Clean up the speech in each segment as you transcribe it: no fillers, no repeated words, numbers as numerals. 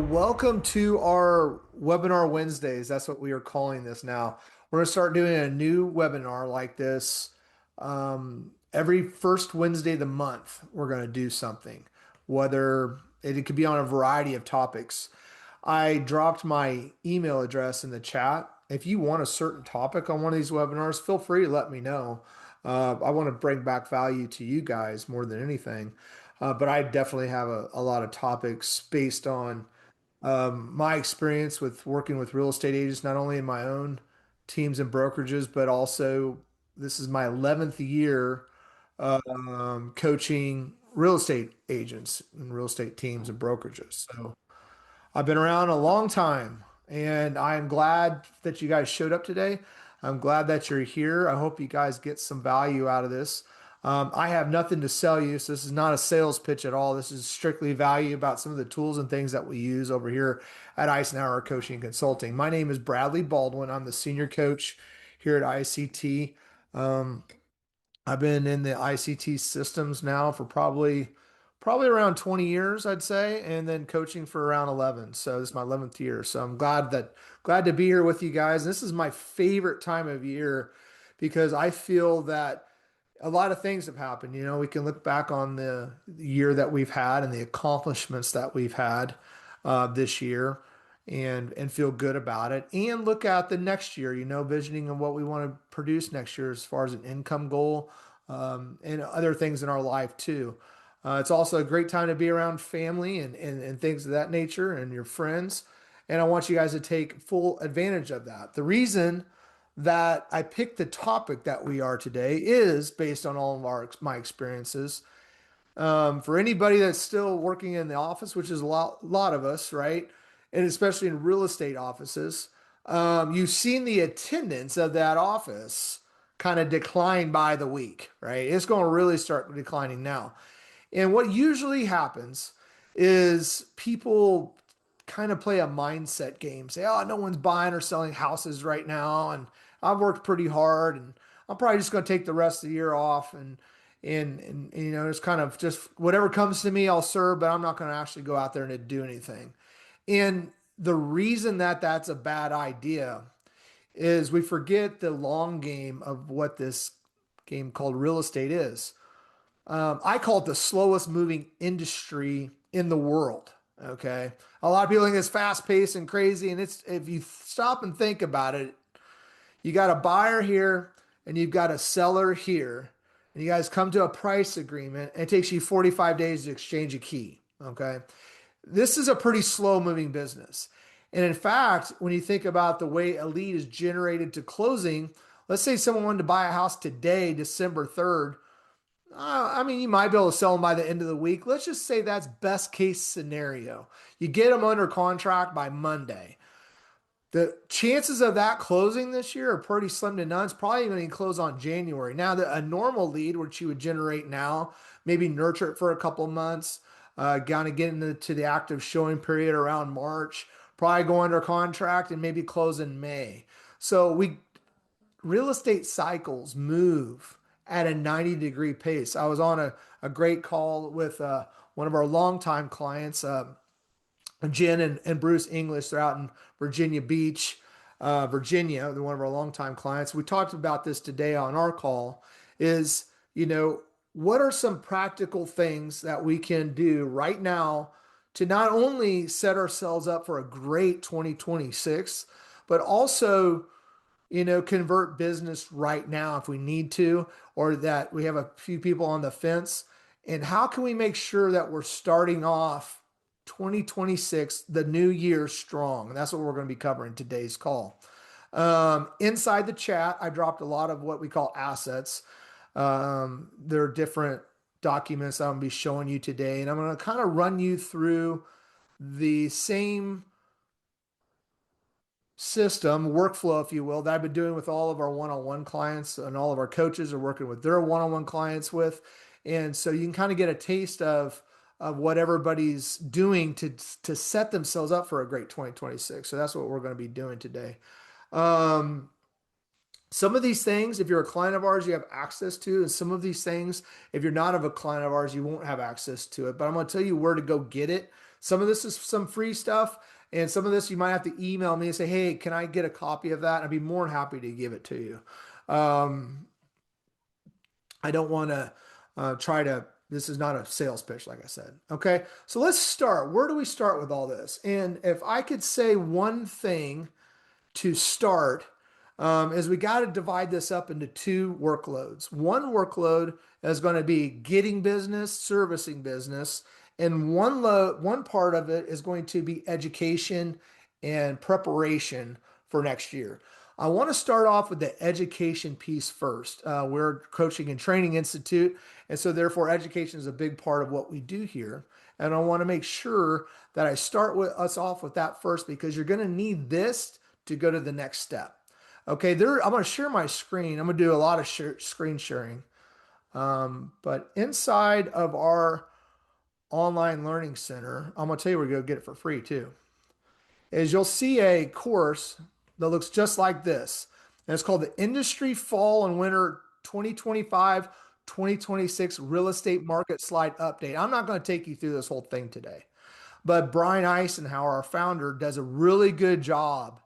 welcome to our webinar Wednesdays. That's what we are calling this now. We're going to start doing a new webinar like this every first Wednesday of the month. We're going to do something, whether it could be on a variety of topics. I dropped my email address in the chat. If you want a certain topic on one of these webinars, feel free to let me know. I want to bring back value to you guys more than anything. But I definitely have a lot of topics based on my experience with working with real estate agents, not only in my own teams and brokerages, but also this is my 11th year coaching real estate agents and real estate teams and brokerages. So I've been around a long time, and I am glad that you guys showed up today. I'm glad that you're here. I hope you guys get some value out of this. I have nothing to sell you, so this is not a sales pitch at all. This is strictly value about some of the tools and things that we use over here at Icenhower Coaching and Consulting. My name is Bradley Baldwin. I'm the senior coach here at ICT. Um, I've been in the ICT systems now for probably around 20 years, I'd say, and then coaching for around 11. So this is my 11th year. So I'm glad to be here with you guys. This is my favorite time of year because I feel that a lot of things have happened. You know, we can look back on the year that we've had and the accomplishments that we've had this year and feel good about it and look at the next year, you know, visioning of what we want to produce next year as far as an income goal and other things in our life too. It's also a great time to be around family and things of that nature and your friends. And I want you guys to take full advantage of that. The reason that I picked the topic that we are today is based on all of my experiences. For anybody that's still working in the office, which is a lot of us, right? And especially in real estate offices, you've seen the attendance of that office kind of decline by the week, right? It's going to really start declining now. And what usually happens is people kind of play a mindset game, say, oh, no one's buying or selling houses right now. And I've worked pretty hard and I'm probably just going to take the rest of the year off and you know, it's kind of just whatever comes to me, I'll serve, but I'm not going to actually go out there and do anything. And the reason that that's a bad idea is we forget the long game of what this game called real estate is. I call it the slowest moving industry in the world. Okay. A lot of people think it's fast paced and crazy. And it's, if you stop and think about it, you got a buyer here and you've got a seller here. And you guys come to a price agreement and it takes you 45 days to exchange a key. Okay. This is a pretty slow moving business. And in fact, when you think about the way a lead is generated to closing, let's say someone wanted to buy a house today, December 3rd. I mean, you might be able to sell them by the end of the week. Let's just say that's best case scenario. You get them under contract by Monday. The chances of that closing this year are pretty slim to none. It's probably going to close on January. Now, a normal lead, which you would generate now, maybe nurture it for a couple of months, kind of get into the active showing period around March, probably go under contract and maybe close in May. So real estate cycles move at a 90-degree pace. I was on a great call with one of our longtime clients, Jen and Bruce English. They're out in Virginia Beach, Virginia. They're one of our longtime clients. We talked about this today on our call is, you know, what are some practical things that we can do right now to not only set ourselves up for a great 2026, but also, you know, convert business right now if we need to, or that we have a few people on the fence. And how can we make sure that we're starting off 2026, the new year, strong? And that's what we're going to be covering today's call. Inside the chat, I dropped a lot of what we call assets. There are different documents I'm going to be showing you today, and I'm going to kind of run you through the same system, workflow, if you will, that I've been doing with all of our one-on-one clients and all of our coaches are working with their one-on-one clients with. And so you can kind of get a taste of what everybody's doing to set themselves up for a great 2026. So that's what we're going to be doing today. Some of these things, if you're a client of ours, you have access to, and some of these things, if you're not of a client of ours, you won't have access to it. But I'm going to tell you where to go get it Some of this is some free stuff, and some of this you might have to email me and say, hey, can I get a copy of that? I'd be more than happy to give it to you. Um, I don't want to try to, this is not a sales pitch, like I said. Okay. So let's start. Where do we start with all this? And if I could say one thing to start, is we got to divide this up into two workloads. One workload is going to be getting business, servicing business, and one part of it is going to be education and preparation for next year. I want to start off with the education piece first. We're a coaching and training institute, and so therefore education is a big part of what we do here. And I want to make sure that I start with us off with that first because you're going to need this to go to the next step. Okay, I'm going to share my screen. I'm going to do a lot of screen sharing. But inside of our online learning center, I'm going to tell you where you go get it for free too, is you'll see a course that looks just like this. And it's called the Industry Fall and Winter 2025-2026 Real Estate Market Slide Update. I'm not going to take you through this whole thing today, but Brian Icenhower, our founder, does a really good job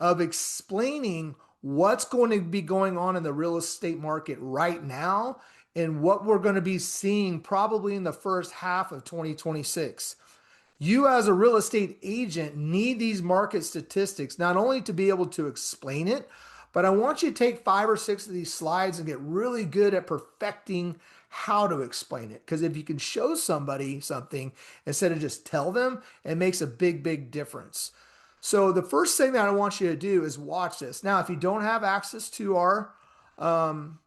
of explaining what's going to be going on in the real estate market right now and what we're going to be seeing probably in the first half of 2026. You as a real estate agent need these market statistics not only to be able to explain it, but I want you to take 5 or 6 of these slides and get really good at perfecting how to explain it. Because if you can show somebody something instead of just tell them, it makes a big, big difference. So the first thing that I want you to do is watch this. Now, if you don't have access to our um,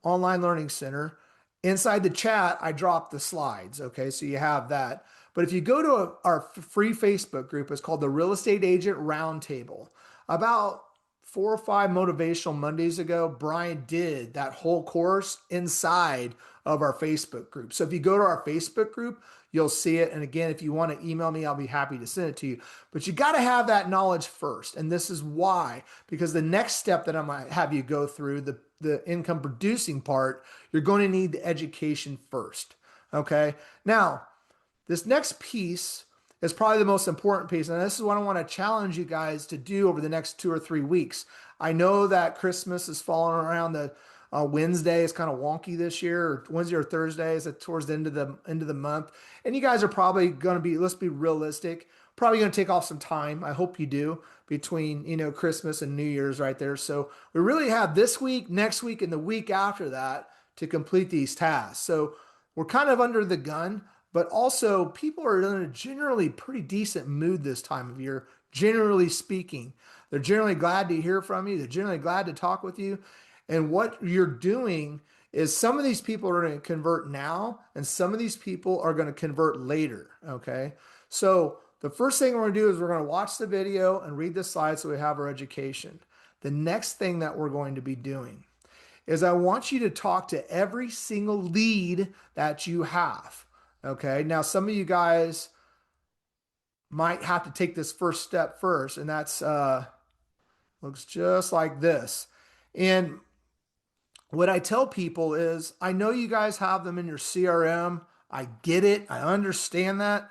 online learning center, inside the chat, I dropped the slides. Okay, so you have that. But if you go to our free Facebook group, it's called the Real Estate Agent Roundtable. About 4 or 5 motivational Mondays ago, Brian did that whole course inside of our Facebook group. So if you go to our Facebook group, you'll see it. And again, if you want to email me, I'll be happy to send it to you. But you got to have that knowledge first. And this is why, because the next step that I might have you go through, the income producing part, you're going to need the education first. Okay. Now, this next piece is probably the most important piece. And this is what I want to challenge you guys to do over the next 2 or 3 weeks. I know that Christmas is falling around the Wednesday. Is kind of wonky this year, or Wednesday or Thursday is towards the end of the month. And you guys are probably going to be, let's be realistic, probably going to take off some time. I hope you do between, Christmas and New Year's right there. So we really have this week, next week, and the week after that to complete these tasks. So we're kind of under the gun. But also, people are in a generally pretty decent mood this time of year, generally speaking. They're generally glad to hear from you. They're generally glad to talk with you. And what you're doing is some of these people are going to convert now, and some of these people are going to convert later. Okay. So the first thing we're going to do is we're going to watch the video and read the slides so we have our education. The next thing that we're going to be doing is I want you to talk to every single lead that you have. Okay, now some of you guys might have to take this first step first, and that's looks just like this. And what I tell people is, I know you guys have them in your CRM. I get it. I understand that.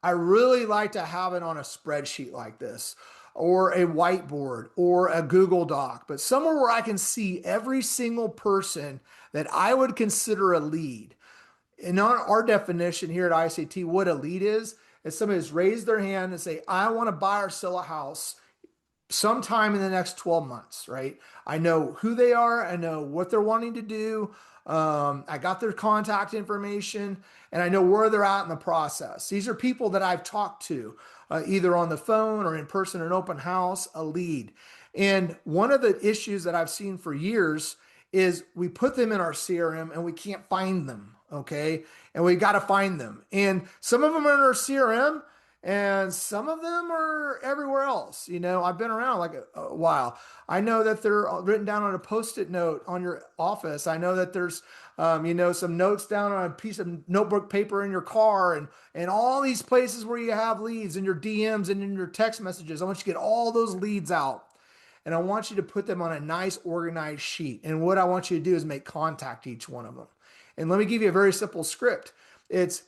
I really like to have it on a spreadsheet like this, or a whiteboard, or a Google Doc, but somewhere where I can see every single person that I would consider a lead. In our definition here at ICT, what a lead is somebody who's raised their hand and say, I want to buy or sell a house sometime in the next 12 months, right? I know who they are. I know what they're wanting to do. I got their contact information, and I know where they're at in the process. These are people that I've talked to, either on the phone or in person, an open house, a lead. And one of the issues that I've seen for years is we put them in our CRM and we can't find them. Okay. And we got to find them. And some of them are in our CRM and some of them are everywhere else. I've been around like a while. I know that they're written down on a Post-it note on your office. I know that there's, some notes down on a piece of notebook paper in your car and all these places where you have leads in your DMs and in your text messages. I want you to get all those leads out. And I want you to put them on a nice organized sheet. And what I want you to do is make contact each one of them. And let me give you a very simple script. It's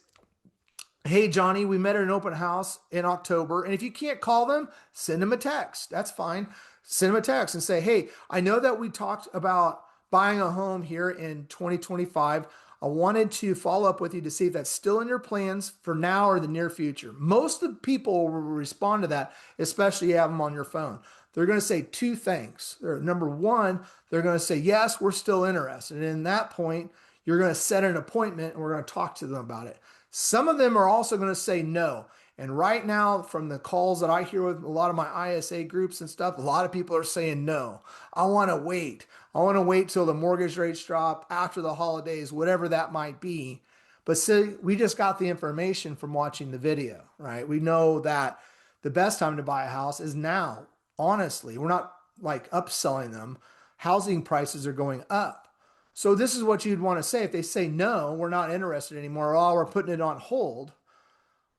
Hey, Johnny, we met at an open house in October. And if you can't call them, send them a text. That's fine. Send them a text and say, hey, I know that we talked about buying a home here in 2025. I wanted to follow up with you to see if that's still in your plans for now or the near future. Most of the people will respond to that, especially if you have them on your phone. They're going to say two things. Number one, they're going to say, yes, we're still interested. And in that point, you're going to set an appointment and we're going to talk to them about it. Some of them are also going to say no. And right now, from the calls that I hear with a lot of my ISA groups and stuff, a lot of people are saying no. I want to wait. I want to wait till the mortgage rates drop after the holidays, whatever that might be. But see, we just got the information from watching the video, right? We know that the best time to buy a house is now. Honestly, we're not like upselling them. Housing prices are going up. So this is what you'd want to say. If they say no, we're not interested anymore, or oh, we're putting it on hold,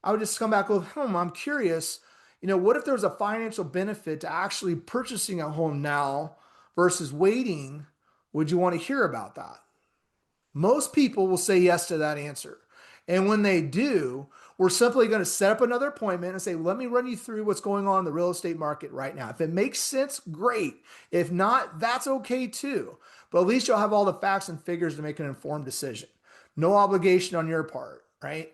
I would just come back with, I'm curious, what if there's a financial benefit to actually purchasing a home now versus waiting? Would you want to hear about that? Most people will say yes to that answer. And when they do, we're simply going to set up another appointment and say, let me run you through what's going on in the real estate market right now. If it makes sense, great. If not, that's okay too. But at least you'll have all the facts and figures to make an informed decision. No obligation on your part, right?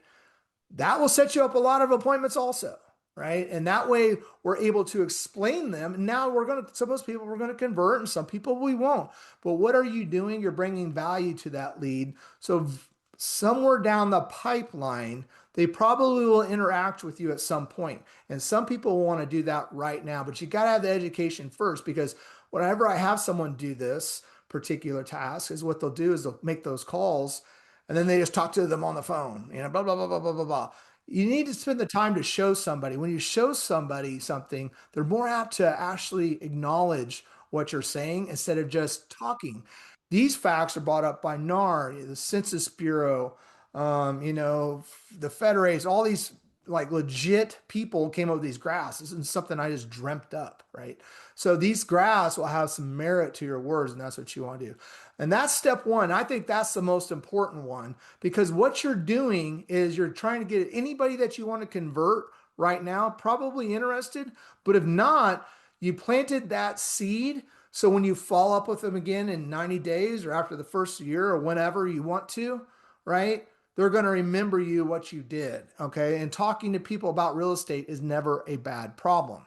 That will set you up a lot of appointments also, right? And that way we're able to explain them. Now we're going to, some of those people we're going to convert and some people we won't. But what are you doing? You're bringing value to that lead. So somewhere down the pipeline, they probably will interact with you at some point. And some people will want to do that right now, but you got to have the education first because whenever I have someone do this particular task is what they'll do is they'll make those calls and then they just talk to them on the phone, blah, blah, blah, blah, blah, blah, blah. You need to spend the time to show somebody. When you show somebody something, they're more apt to actually acknowledge what you're saying instead of just talking. These facts are brought up by NAR, the Census Bureau, the Federates, all these like legit people came up with these graphs. This isn't something I just dreamt up, right? So these graphs will have some merit to your words, and that's what you want to do. And that's step one. I think that's the most important one because what you're doing is you're trying to get anybody that you want to convert right now, probably interested. But if not, you planted that seed. So when you follow up with them again in 90 days or after the first year or whenever you want to, right? They're going to remember you what you did. Okay. And talking to people about real estate is never a bad problem.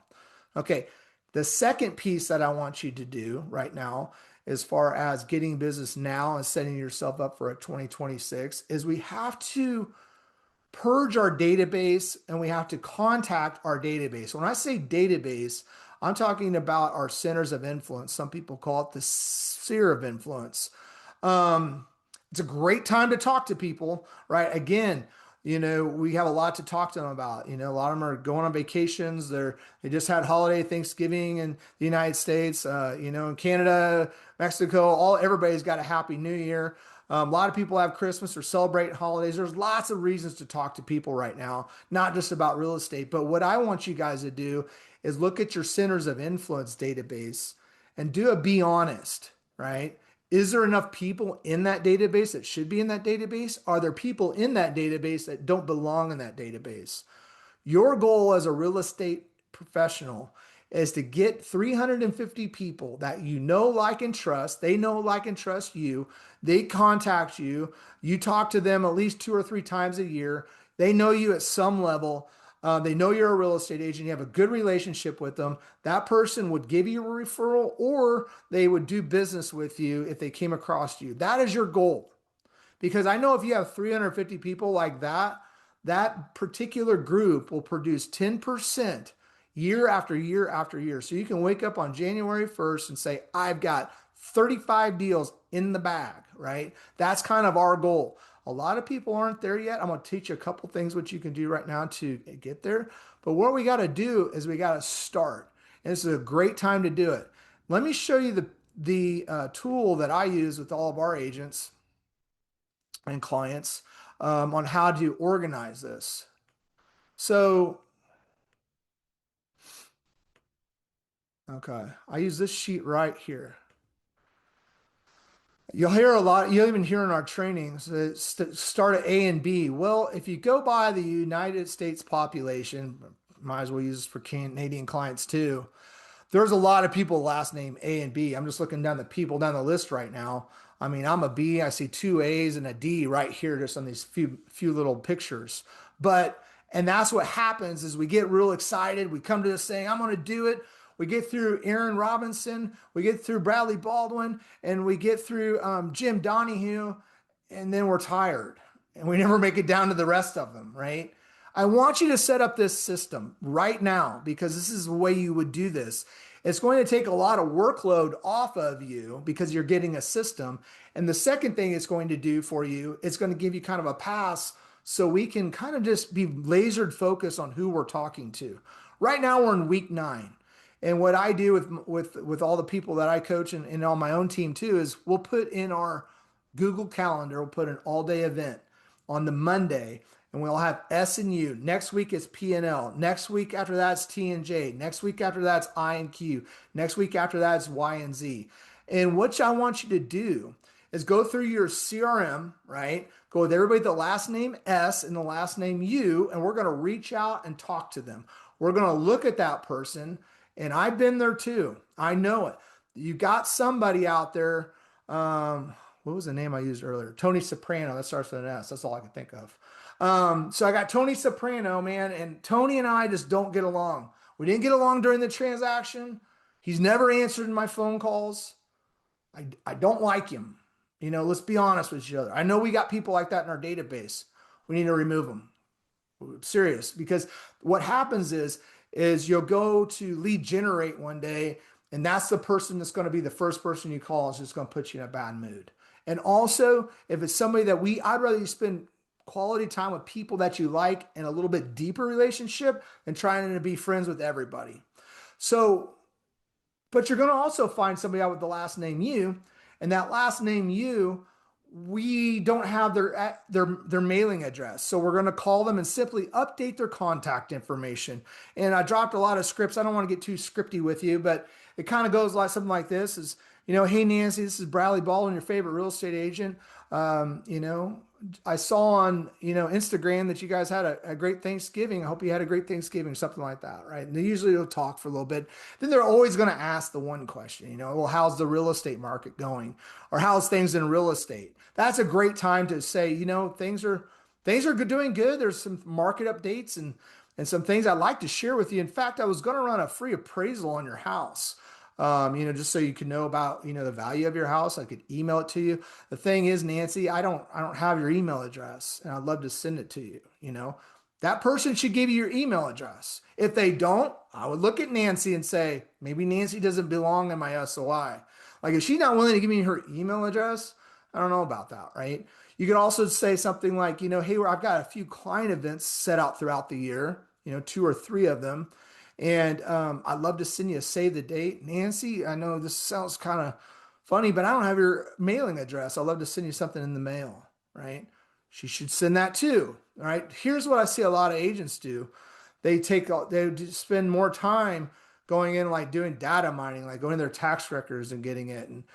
Okay. The second piece that I want you to do right now, as far as getting business now and setting yourself up for a 2026, is we have to purge our database and we have to contact our database. When I say database, I'm talking about our centers of influence. Some people call it the sphere of influence. Um, it's a great time to talk to people, right? Again, we have a lot to talk to them about. A lot of them are going on vacations. They just had holiday Thanksgiving in the United States, in Canada, Mexico, everybody's got a happy new year. A lot of people have Christmas or celebrate holidays. There's lots of reasons to talk to people right now, not just about real estate. But what I want you guys to do is look at your centers of influence database and do a be honest, right? Is there enough people in that database that should be in that database? Are there people in that database that don't belong in that database? Your goal as a real estate professional is to get 350 people that you know, like, and trust. They know, like, and trust you. They contact you. You talk to them at least 2 or 3 times a year. They know you at some level. They know you're a real estate agent. You have a good relationship with them. That person would give you a referral or they would do business with you if they came across you. That is your goal. Because I know if you have 350 people like that, that particular group will produce 10% year after year after year. So you can wake up on January 1st and say, I've got 35 deals in the bag, right? That's kind of our goal. A lot of people aren't there yet. I'm going to teach you a couple things what you can do right now to get there. But what we got to do is we got to start. And this is a great time to do it. Let me show you the tool that I use with all of our agents and clients on how to organize this. So, okay, I use this sheet right here. You'll hear a lot, you'll even hear in our trainings, start at A and B. Well, if you go by the United States population, might as well use this for Canadian clients too. There's a lot of people last name A and B. I'm just looking down the people down the list right now. I mean, I'm a B. I see two A's and a D right here, just on these few little pictures. But and that's what happens is we get real excited. We come to this saying, I'm going to do it. We get through Aaron Robinson, we get through Bradley Baldwin, and we get through Jim Donahue, and then we're tired and we never make it down to the rest of them, right? I want you to set up this system right now because this is the way you would do this. It's going to take a lot of workload off of you because you're getting a system. And the second thing it's going to do for you, it's going to give you kind of a pass so we can kind of just be lasered focused on who we're talking to. Right now we're in week 9. And what I do with all the people that I coach and on my own team too is we'll put in our Google Calendar, we'll put an all-day event on the Monday, and we'll have S and U. Next week it's P and L. Next week after that's T and J. Next week after that's I and Q. Next week after that's Y and Z. And what I want you to do is go through your CRM, right? Go with everybody the last name S and the last name U, and we're going to reach out and talk to them. We're going to look at that person, and I've been there too. I know it. You got somebody out there. What was the name I used earlier? Tony Soprano. That starts with an S. That's all I can think of. So I got Tony Soprano, man, and Tony and I just don't get along. We didn't get along during the transaction. He's never answered my phone calls. I don't like him. Let's be honest with each other. I know we got people like that in our database. We need to remove them. I'm serious, because what happens is you'll go to lead generate one day, and that's the person that's going to be the first person you call. Is just going to put you in a bad mood. And also, if it's somebody that I'd rather you spend quality time with people that you like in a little bit deeper relationship than trying to be friends with everybody. So, but you're going to also find somebody out with the last name U, and that last name U, we don't have their mailing address. So we're going to call them and simply update their contact information. And I dropped a lot of scripts. I don't want to get too scripty with you, but it kind of goes like something like this is, hey, Nancy, this is Bradley Baldwin, your favorite real estate agent. I saw on, Instagram that you guys had a great Thanksgiving. I hope you had a great Thanksgiving, something like that, right? And they usually will talk for a little bit. Then they're always going to ask the one question, well, how's the real estate market going? Or how's things in real estate? That's a great time to say, things are doing good. There's some market updates and some things I'd like to share with you. In fact, I was going to run a free appraisal on your house. Just so you can know about, the value of your house. I could email it to you. The thing is, Nancy, I don't have your email address, and I'd love to send it to you. That person should give you your email address. If they don't, I would look at Nancy and say, maybe Nancy doesn't belong in my SOI. Like if she's not willing to give me her email address, I don't know about that, right? You could also say something like, hey, I've got a few client events set out throughout the year, 2 or 3 of them. And I'd love to send you a save the date. Nancy, I know this sounds kind of funny, but I don't have your mailing address. I'd love to send you something in the mail, right? She should send that too, all right? Here's what I see a lot of agents do. They spend more time going in like doing data mining, like going to their tax records and getting it and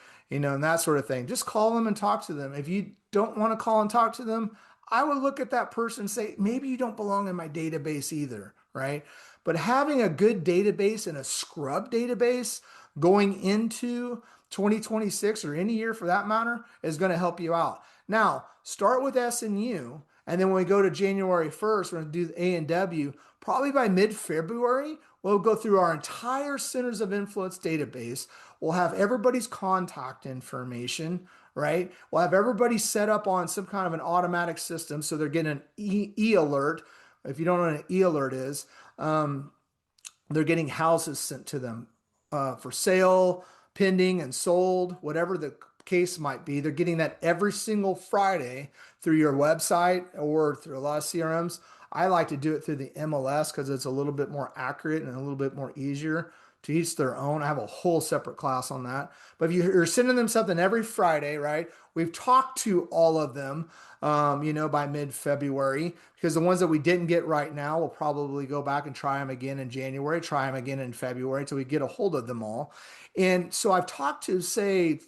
that sort of thing. Just call them and talk to them. If you don't want to call and talk to them, I would look at that person and say, maybe you don't belong in my database either, right? But having a good database and a scrub database going into 2026 or any year for that matter is going to help you out. Now, start with S and U, and then when we go to January 1st, we're going to do the A and W. Probably by mid-February, we'll go through our entire Centers of Influence database. We'll have everybody's contact information, right? We'll have everybody set up on some kind of an automatic system so they're getting an e-alert. If you don't know what an e-alert is, they're getting houses sent to them for sale, pending, and sold, whatever the case might be. They're getting that every single Friday through your website or through a lot of CRMs. I like to do it through the MLS because it's a little bit more accurate and a little bit more easier. To each their own. I have a whole separate class on that. But if you're sending them something every Friday, right? We've talked to all of them, by mid-February, because the ones that we didn't get right now, we'll probably go back and try them again in January, try them again in February until we get a hold of them all. And so I've talked to, say,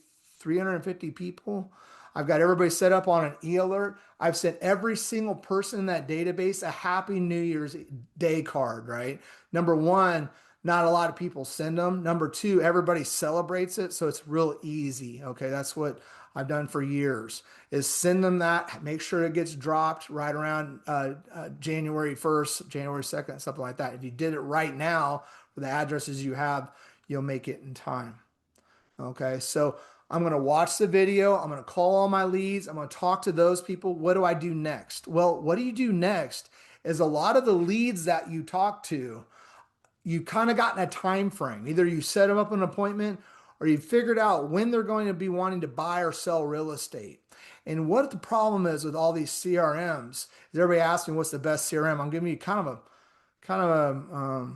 350 people. I've got everybody set up on an e-alert. I've sent every single person in that database a Happy New Year's Day card, right? Number one, not a lot of people send them. Number two, everybody celebrates it, so it's real easy. Okay, that's what I've done for years is send them that, make sure it gets dropped right around January 1st, January 2nd, something like that. If you did it right now for the addresses you have, you'll make it in time. Okay, so I'm going to watch the video. I'm going to call all my leads. I'm going to talk to those people. What do I do next? Well, what do you do next is a lot of the leads that you talk to, you kind of got in a time frame. Either you set them up an appointment or you figured out when they're going to be wanting to buy or sell real estate. And what the problem is with all these CRMs is everybody asking what's the best CRM. I'm giving you kind of a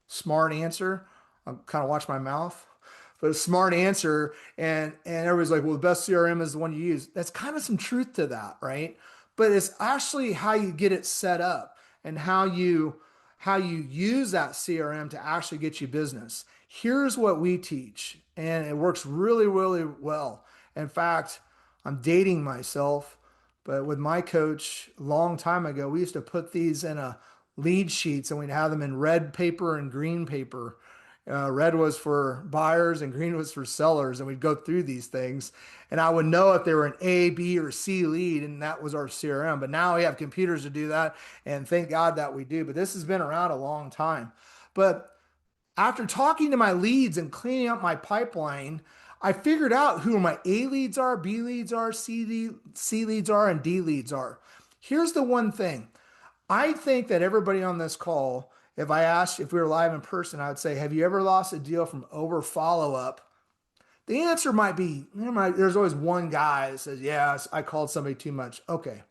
smart answer. I'm kind of watch my mouth, but a smart answer. And everybody's like, well, the best CRM is the one you use. That's kind of some truth to that, right? But it's actually how you get it set up and how you use that CRM to actually get you business. Here's what we teach, and it works really, really well. In fact, I'm dating myself, but with my coach a long time ago, we used to put these in a lead sheets and we'd have them in red paper and green paper. Red was for buyers and green was for sellers. And we'd go through these things and I would know if they were an A, B, or C lead. And that was our CRM. But now we have computers to do that. And thank God that we do. But this has been around a long time. But after talking to my leads and cleaning up my pipeline, I figured out who my A leads are, B leads are, C leads are, and D leads are. Here's the one thing. I think that everybody on this call, if I asked if we were live in person, I would say, have you ever lost a deal from over follow up? The answer might be, there's always one guy that says, yes, I called somebody too much. Okay.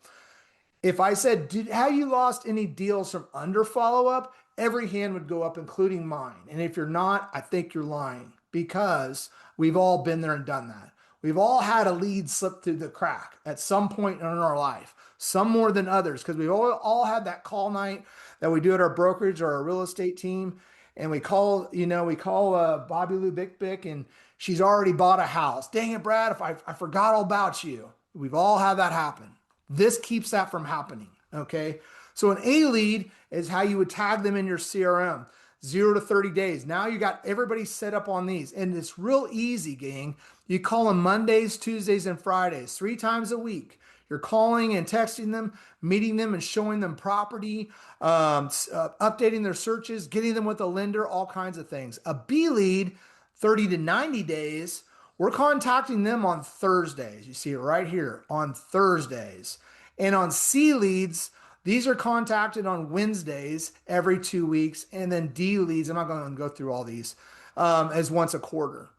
If I said, have you lost any deals from under follow up? Every hand would go up, including mine. And if you're not, I think you're lying because we've all been there and done that. We've all had a lead slip through the crack at some point in our life, some more than others, because we all had that call night that we do at our brokerage or our real estate team. And we call Bobby Lou Bick Bick, and she's already bought a house. Dang it, Brad, if I forgot all about you. We've all had that happen. This keeps that from happening, okay? So an A lead is how you would tag them in your CRM, 0 to 30 days. Now you got everybody set up on these, and it's real easy, gang. You call them Mondays, Tuesdays, and Fridays, 3 times a week. You're calling and texting them, meeting them and showing them property, updating their searches, getting them with a lender, all kinds of things. A B lead, 30 to 90 days, we're contacting them on Thursdays. You see it right here, on Thursdays. And on C leads, these are contacted on Wednesdays every 2 weeks. And then D leads, I'm not going to go through all these, as once a quarter.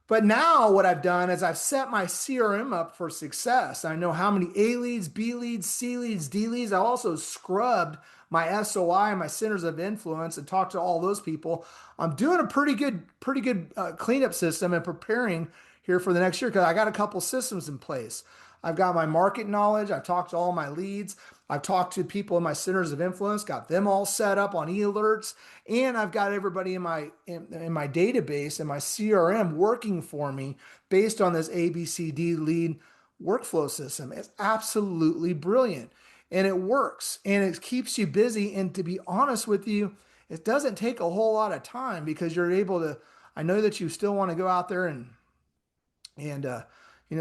But now what I've done is I've set my CRM up for success. I know how many A leads, B leads, C leads, D leads. I also scrubbed my SOI, my centers of influence, and talked to all those people. I'm doing a pretty good cleanup system and preparing here for the next year because I got a couple systems in place. I've got my market knowledge. I've talked to all my leads. I've talked to people in my centers of influence, got them all set up on e-alerts, and I've got everybody in my database and my CRM working for me based on this ABCD lead workflow system. It's absolutely brilliant, and it works, and it keeps you busy. And to be honest with you, it doesn't take a whole lot of time because you're able to. I know that you still want to go out there and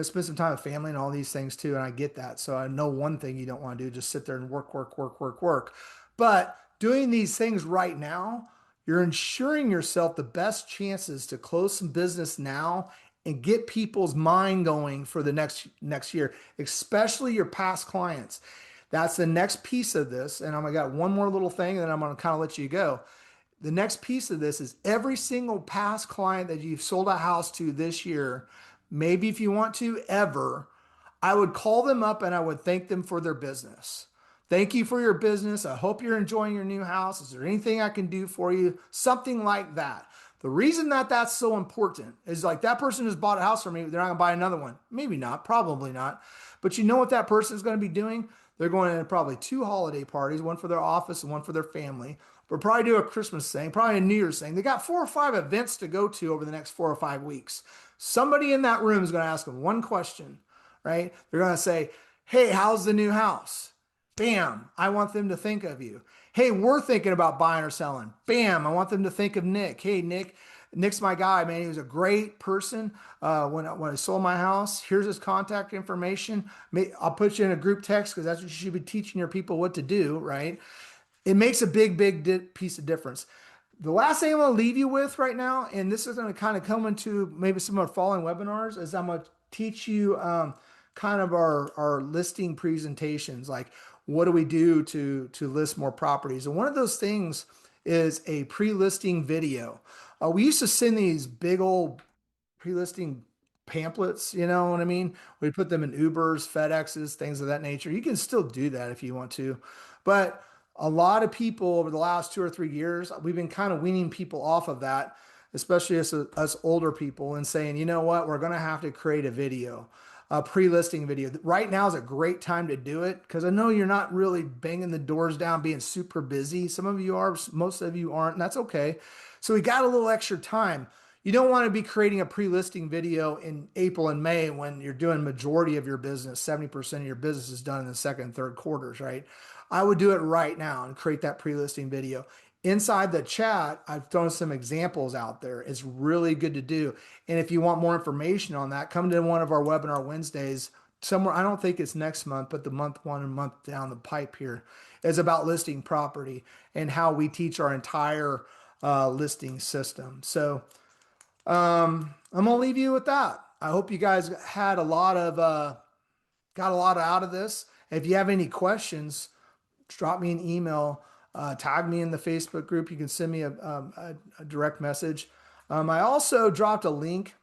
spend some time with family and all these things too. And I get that. So I know one thing you don't want to do, just sit there and work. But doing these things right now, you're ensuring yourself the best chances to close some business now and get people's mind going for the next year, especially your past clients. That's the next piece of this. And I got one more little thing, and then I'm going to kind of let you go. The next piece of this is every single past client that you've sold a house to this year, maybe if you want to ever, I would call them up and I would thank them for their business. Thank you for your business. I hope you're enjoying your new house. Is there anything I can do for you? Something like that. The reason that that's so important is like that person has bought a house from me. They're not going to buy another one. Maybe not, probably not. But you know what that person is going to be doing? They're going to probably 2 holiday parties, one for their office and one for their family. But probably do a Christmas thing, probably a New Year's thing. They got 4 or 5 events to go to over the next 4 or 5 weeks. Somebody in that room is going to ask them one question, right? They're going to say, hey, how's the new house? Bam, I want them to think of you. Hey, we're thinking about buying or selling. Bam, I want them to think of Nick. Hey, Nick's my guy, man. He was a great person. When I sold my house, here's his contact information. I'll put you in a group text because that's what you should be teaching your people what to do, right? It makes a big piece of difference. The last thing I'm going to leave you with right now, and this is going to kind of come into maybe some of our following webinars, is I'm going to teach you kind of our listing presentations. Like, what do we do to list more properties? And one of those things is a pre-listing video. We used to send these big old pre-listing pamphlets, you know what I mean? We put them in Ubers, FedExes, things of that nature. You can still do that if you want to. But a lot of people over the last 2 or 3 years, we've been kind of weaning people off of that, especially us older people, and saying, you know what, we're going to have to create a video, a pre-listing video. Right now is a great time to do it because I know you're not really banging the doors down, being super busy. Some of you are, most of you aren't, and that's okay. So we got a little extra time. You don't want to be creating a pre-listing video in April and May when you're doing majority of your business, 70% of your business is done in the second and third quarters, right? I would do it right now and create that pre-listing video. Inside the chat, I've thrown some examples out there. It's really good to do. And if you want more information on that, come to one of our webinar Wednesdays somewhere. I don't think it's next month, but the month one and month down the pipe here is about listing property and how we teach our entire listing system. So I'm gonna leave you with that. I hope you guys had a lot of got a lot out of this. If you have any questions, drop me an email, tag me in the Facebook group. You can send me a direct message. I also dropped a link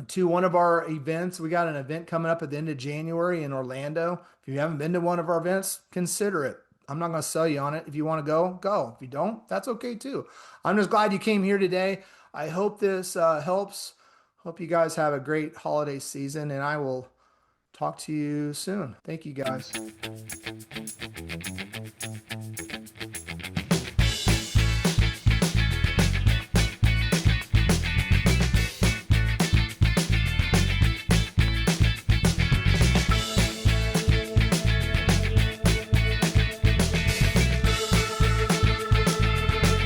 to one of our events. We got an event coming up at the end of January in Orlando. If you haven't been to one of our events, consider it. I'm not going to sell you on it. If you want to go, go. If you don't, that's okay too. I'm just glad you came here today. I hope this helps. Hope you guys have a great holiday season, and I will talk to you soon. Thank you guys.